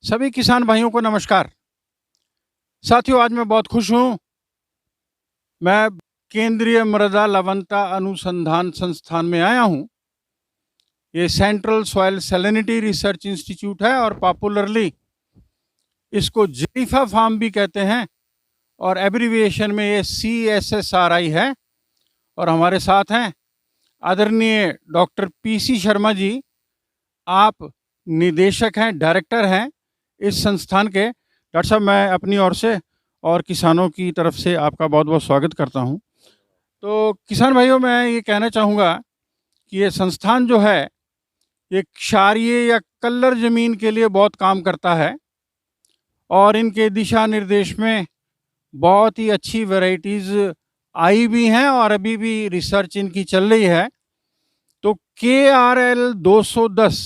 सभी किसान भाइयों को नमस्कार। साथियों, आज मैं बहुत खुश हूँ। मैं केंद्रीय मृदा लवणता अनुसंधान संस्थान में आया हूँ। ये central soil salinity research institute है और पॉपुलरली इसको जेरिफा फार्म भी कहते हैं और एब्रिविएशन में ये CSSRI है। और हमारे साथ हैं आदरणीय डॉक्टर PC शर्मा जी। आप निदेशक हैं, डायरेक्टर हैं इस संस्थान के। डॉक्टर साहब, मैं अपनी ओर से और किसानों की तरफ से आपका बहुत बहुत स्वागत करता हूं। तो किसान भाइयों, मैं ये कहना चाहूँगा कि ये संस्थान जो है ये क्षारीय या कल्लर ज़मीन के लिए बहुत काम करता है और इनके दिशा निर्देश में बहुत ही अच्छी वैरायटीज़ आई भी हैं और अभी भी रिसर्च इनकी चल रही है। तो KRL 210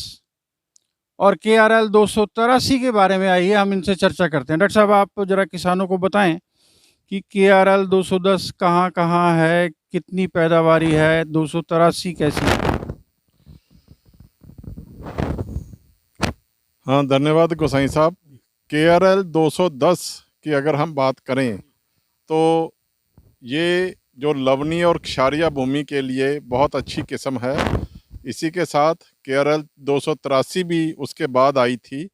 और KRL 283 के बारे में आइए हम इनसे चर्चा करते हैं। डॉक्टर साहब, आप जरा किसानों को बताएं कि KRL 210 कहाँ कहाँ है, कितनी पैदावारी है, 283 कैसी है? हाँ, धन्यवाद गोसाई साहब। KRL 210 की अगर हम बात करें तो ये जो लवणीय और क्षारीय भूमि के लिए बहुत अच्छी किस्म है। इसी के साथ KRL 283 भी उसके बाद आई थी।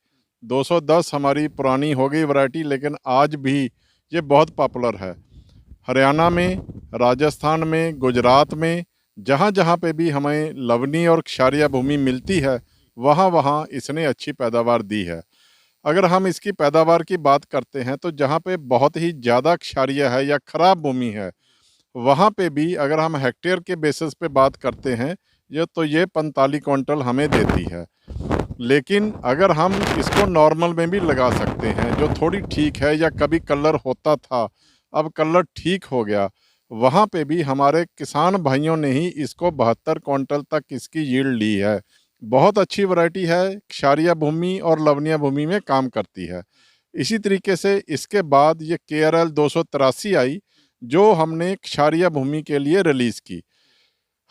210 हमारी पुरानी हो गई वैरायटी, लेकिन आज भी ये बहुत पॉपुलर है। हरियाणा में, राजस्थान में, गुजरात में, जहाँ जहाँ पे भी हमें लवणीय और क्षारीय भूमि मिलती है वहाँ वहाँ इसने अच्छी पैदावार दी है। अगर हम इसकी पैदावार की बात करते हैं तो जहाँ पे बहुत ही ज़्यादा क्षारीय है या ख़राब भूमि है, वहाँ पे भी अगर हम हेक्टेयर के बेसिस पे बात करते हैं ये 45 क्विंटल हमें देती है। लेकिन अगर हम इसको नॉर्मल में भी लगा सकते हैं, जो थोड़ी ठीक है, या कभी कलर होता था अब कलर ठीक हो गया, वहाँ पे भी हमारे किसान भाइयों ने ही इसको 72 क्विंटल तक इसकी यील्ड ली है। बहुत अच्छी वैरायटी है, क्षारीय भूमि और लवणीय भूमि में काम करती है। इसी तरीके से इसके बाद ये KRL 283 आई, जो हमने क्षारीय भूमि के लिए रिलीज़ की।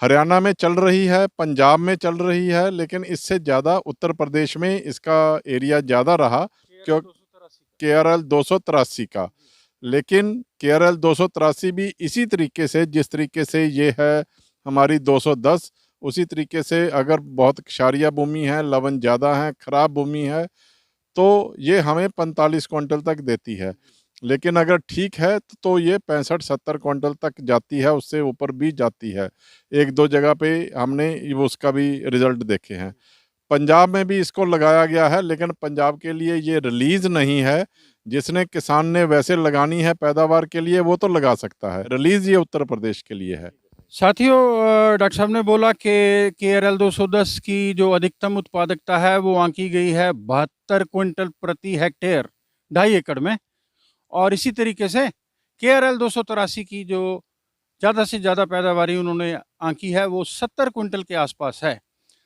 हरियाणा में चल रही है, पंजाब में चल रही है, लेकिन इससे ज़्यादा उत्तर प्रदेश में इसका एरिया ज़्यादा रहा क्यों KRL 283 का। लेकिन KRL 283 भी इसी तरीके से, जिस तरीके से ये है हमारी 210, उसी तरीके से अगर बहुत क्षारीय भूमि है, लवण ज़्यादा है, ख़राब भूमि है, तो ये हमें 45 क्विंटल तक देती है। लेकिन अगर ठीक है तो ये 65-70 क्विंटल तक जाती है, उससे ऊपर भी जाती है। एक दो जगह पे हमने वो उसका भी रिज़ल्ट देखे हैं। पंजाब में भी इसको लगाया गया है, लेकिन पंजाब के लिए ये रिलीज़ नहीं है। जिसने किसान ने वैसे लगानी है पैदावार के लिए वो तो लगा सकता है, रिलीज़ ये उत्तर प्रदेश के लिए है। साथियों, डॉक्टर साहब ने बोला कि KRL 210 की जो अधिकतम उत्पादकता है वो आंकी गई है 72 क्विंटल प्रति हेक्टेयर, 2.5 एकड़ में। और इसी तरीके से KRL 283 की जो ज़्यादा से ज़्यादा पैदावारी उन्होंने आंकी है वो 70 क्विंटल के आसपास है।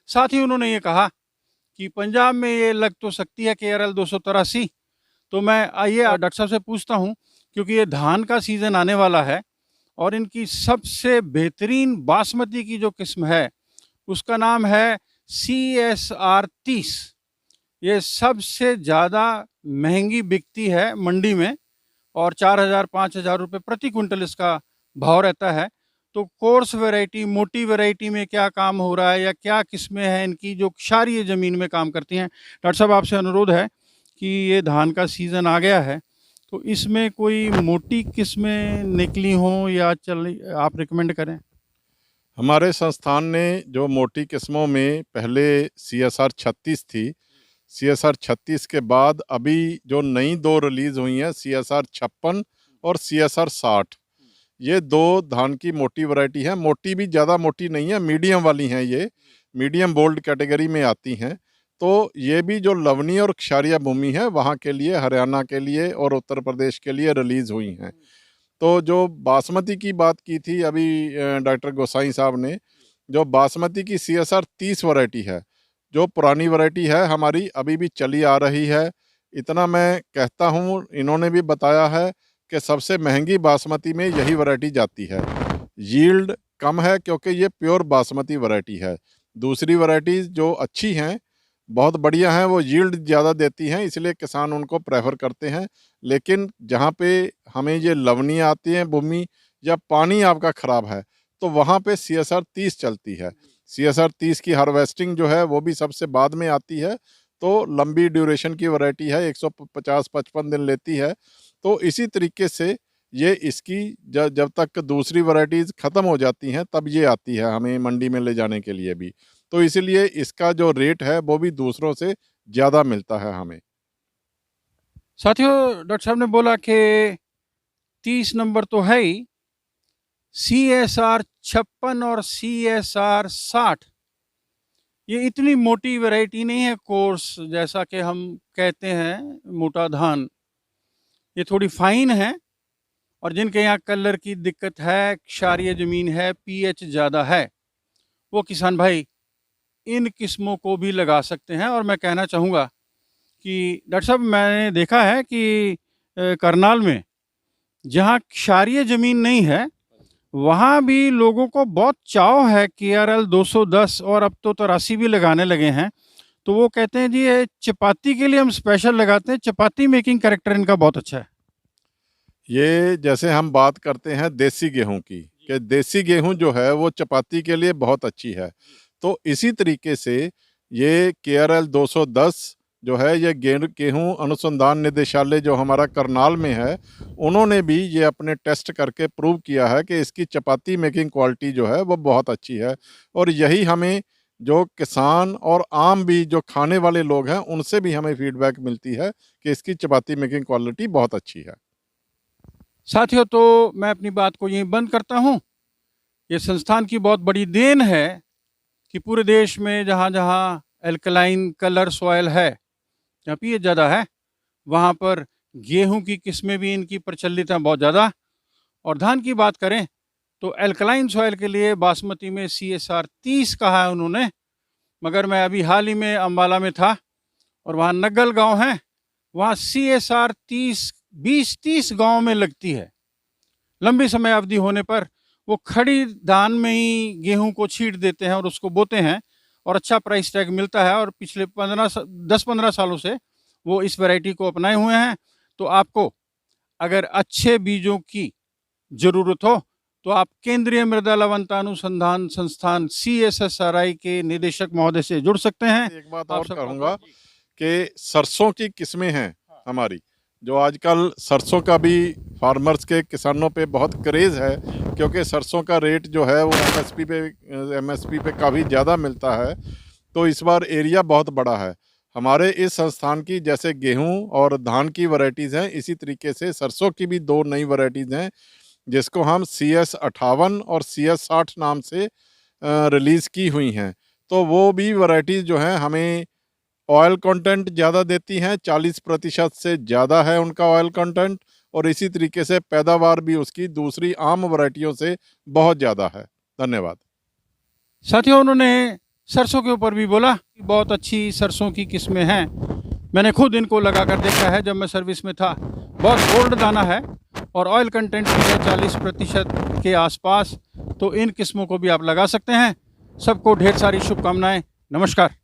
साथ ही उन्होंने ये कहा कि पंजाब में ये लग तो सकती है KRL 283। तो मैं आइए डॉक्टर साहब से पूछता हूँ, क्योंकि ये धान का सीज़न आने वाला है और इनकी सबसे बेहतरीन बासमती की जो किस्म है उसका नाम है CSR 30। ये सबसे ज़्यादा महंगी बिकती है मंडी में और 4,000-5,000 रुपये प्रति क्विंटल इसका भाव रहता है। तो कोर्स वैरायटी, मोटी वैरायटी में क्या काम हो रहा है या क्या किस्में हैं इनकी जो क्षारीय ज़मीन में काम करती हैं? डॉक्टर साहब, आपसे अनुरोध है कि ये धान का सीज़न आ गया है, तो इसमें कोई मोटी किस्में निकली हों या चल, आप रिकमेंड करें। हमारे संस्थान ने जो मोटी किस्मों में पहले CSR 36 थी, CSR 36 के बाद अभी जो नई दो रिलीज़ हुई हैं, CSR 56 और CSR 60, ये दो धान की मोटी वैरायटी हैं। मोटी भी ज़्यादा मोटी नहीं है, मीडियम वाली हैं, ये मीडियम बोल्ड कैटेगरी में आती हैं। तो ये भी जो लवणीय और क्षारीय भूमि है वहाँ के लिए, हरियाणा के लिए और उत्तर प्रदेश के लिए रिलीज़ हुई हैं। तो जो बासमती की बात की थी अभी डॉक्टर गोसाई साहब ने, जो बासमती की CSR 30 वैरायटी है, जो पुरानी वैरायटी है हमारी, अभी भी चली आ रही है। इतना मैं कहता हूँ, इन्होंने भी बताया है कि सबसे महंगी बासमती में यही वैरायटी जाती है। यील्ड कम है क्योंकि ये प्योर बासमती वैरायटी है। दूसरी वैरायटीज़ जो अच्छी हैं बहुत बढ़िया हैं, वो यील्ड ज़्यादा देती हैं, इसलिए किसान उनको प्रेफर करते हैं। लेकिन जहाँ पे हमें ये लवणीय आती हैं भूमि या पानी आपका ख़राब है, तो वहाँ पे CSR 30 चलती है। CSR 30 की हार्वेस्टिंग जो है वो भी सबसे बाद में आती है, तो लंबी ड्यूरेशन की वैरायटी है, 150-55 दिन लेती है। तो इसी तरीके से ये इसकी जब तक दूसरी वैरायटीज़ ख़त्म हो जाती हैं तब ये आती है हमें मंडी में ले जाने के लिए भी। तो इसीलिए इसका जो रेट है वो भी दूसरों से ज़्यादा मिलता है हमें। साथियों, डॉक्टर साहब ने बोला कि 30 नंबर तो है ही, CSR 56 और CSR 60 ये इतनी मोटी वैरायटी नहीं है कोर्स, जैसा कि हम कहते हैं मोटा धान। ये थोड़ी फाइन है, और जिनके यहाँ कलर की दिक्कत है, क्षारीय ज़मीन है, pH ज़्यादा है, वो किसान भाई इन किस्मों को भी लगा सकते हैं। और मैं कहना चाहूँगा कि डॉक्टर साहब, मैंने देखा है कि करनाल में जहाँ क्षारीय ज़मीन नहीं है, वहाँ भी लोगों को बहुत चाव है KRL 210, और अब तो 83 भी लगाने लगे हैं। तो वो कहते हैं जी ये चपाती के लिए हम स्पेशल लगाते हैं, चपाती मेकिंग कैरेक्टर इनका बहुत अच्छा है। ये जैसे हम बात करते हैं देसी गेहूं की, कि देसी गेहूं जो है वो चपाती के लिए बहुत अच्छी है। तो इसी तरीके से ये KRL 210 जो है, ये गेहूं अनुसंधान निदेशालय जो हमारा करनाल में है, उन्होंने भी ये अपने टेस्ट करके प्रूव किया है कि इसकी चपाती मेकिंग क्वालिटी जो है वो बहुत अच्छी है। और यही हमें जो किसान और आम भी जो खाने वाले लोग हैं उनसे भी हमें फीडबैक मिलती है कि इसकी चपाती मेकिंग क्वालिटी बहुत अच्छी है। साथियों, तो मैं अपनी बात को यहीं बंद करता हूँ। ये संस्थान की बहुत बड़ी देन है कि पूरे देश में जहाँ जहाँ एल्कलाइन कलर सॉयल है, जहाँ पीएच ज़्यादा है, वहाँ पर गेहूं की किस्में भी इनकी प्रचलित हैं बहुत ज़्यादा। और धान की बात करें तो एल्कलाइन सॉयल के लिए बासमती में CSR 30 कहा है उन्होंने। मगर मैं अभी हाल ही में अम्बाला में था, और वहाँ नग्गल गांव है, वहाँ CSR 20-30 गांव में लगती है। लंबी समय अवधि होने पर वो खड़ी धान में ही गेहूं को छींट देते हैं और उसको बोते हैं, और अच्छा प्राइस टैग मिलता है। और पिछले 10-15 सालों से वो इस वैरायटी को अपनाए हुए हैं। तो आपको अगर अच्छे बीजों की ज़रूरत हो तो आप केंद्रीय मृदा लवणता अनुसंधान संस्थान CSSRI के निदेशक महोदय से जुड़ सकते हैं। एक बात आप और सबका कहूँगा कि सरसों की किस्में हैं हमारी, जो आजकल सरसों का भी फार्मर्स के किसानों पे बहुत क्रेज़ है, क्योंकि सरसों का रेट जो है वो MSP पे काफ़ी ज़्यादा मिलता है। तो इस बार एरिया बहुत बड़ा है हमारे इस संस्थान की। जैसे गेहूं और धान की वैरायटीज़ हैं, इसी तरीके से सरसों की भी 2 नई वैरायटीज़ हैं, जिसको हम CS58 और CS60 नाम से रिलीज़ की हुई हैं। तो वो भी वैरायटीज़ जो हैं हमें ऑयल कंटेंट ज़्यादा देती हैं, 40% से ज़्यादा है उनका ऑयल कंटेंट, और इसी तरीके से पैदावार भी उसकी दूसरी आम वैरायटियों से बहुत ज़्यादा है। धन्यवाद। साथियों, उन्होंने सरसों के ऊपर भी बोला कि बहुत अच्छी सरसों की किस्में हैं। मैंने खुद इनको लगा कर देखा है जब मैं सर्विस में था। बहुत गोल्ड दाना है और ऑयल कंटेंट भी है 40% के आसपास। तो इन किस्मों को भी आप लगा सकते हैं। सबको ढेर सारी शुभकामनाएं। नमस्कार।